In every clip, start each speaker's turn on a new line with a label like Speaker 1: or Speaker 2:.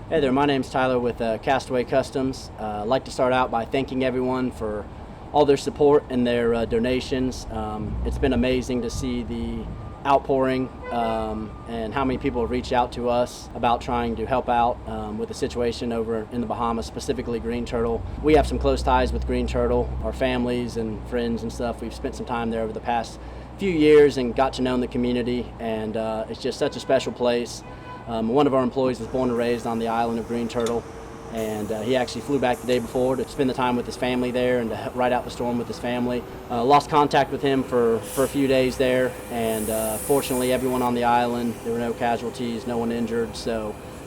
Speaker 1: Hey there, my name's Tyler with Castaway Customs. I'd like to start out by thanking everyone for all their support and their donations. It's been amazing to see the outpouring and how many people have reached out to us about trying to help out with the situation over in the Bahamas, specifically green turtle. We have some close ties with green turtle, our families and friends and stuff. We've spent some time there over the past few years and got to know the community, and it's just such a special place. One of our employees was born and raised on the island of Green Turtle, and he actually flew back the day before to spend the time with his family there and to ride out the storm with his family. Lost contact with him for a few days there, and fortunately everyone on the island, there were no casualties, no one injured.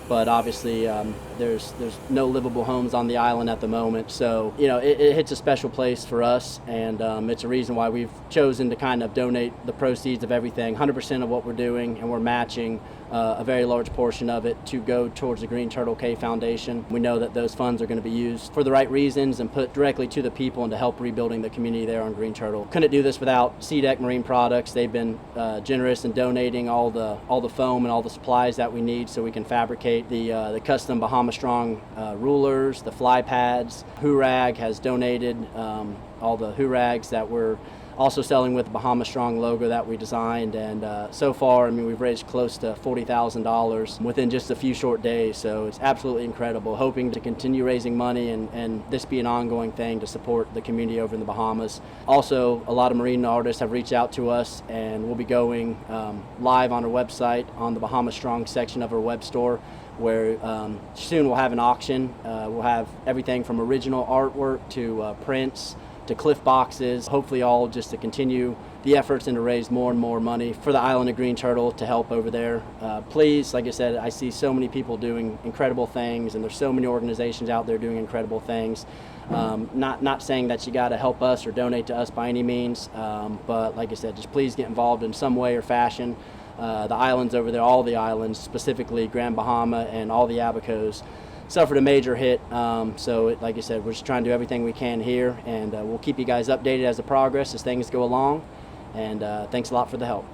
Speaker 1: But obviously there's no livable homes on the island at the moment. So, it hits a special place for us, and it's a reason why we've chosen to kind of donate the proceeds of everything, 100% of what we're doing, and we're matching a very large portion of it to go towards the Green Turtle Cay Foundation. We know that those funds are going to be used for the right reasons and put directly to the people and to help rebuilding the community there on Green Turtle. Couldn't do this without SeaDeck Marine Products. They've been generous in donating all the foam and all the supplies that we need so we can fabricate the custom Bahamas Strong rulers, the fly pads. Hurrag has donated all the Hurags that we're also selling with the Bahamas Strong logo that we designed, and so far, we've raised close to $40,000 within just a few short days, so it's absolutely incredible. Hoping to continue raising money and this be an ongoing thing to support the community over in the Bahamas. Also, a lot of marine artists have reached out to us, and we'll be going live on our website on the Bahamas Strong section of our web store, where soon we'll have an auction. We'll have everything from original artwork to prints to cliff boxes, hopefully all just to continue the efforts and to raise more and more money for the island of Green Turtle to help over there. Please, like I said, I see so many people doing incredible things, and there's so many organizations out there doing incredible things. Not saying that you got to help us or donate to us by any means, but like I said, just please get involved in some way or fashion. The islands over there, all the islands, specifically Grand Bahama and all the Abacos, suffered a major hit. Like I said, we're just trying to do everything we can here, and we'll keep you guys updated as the progress as things go along. And thanks a lot for the help.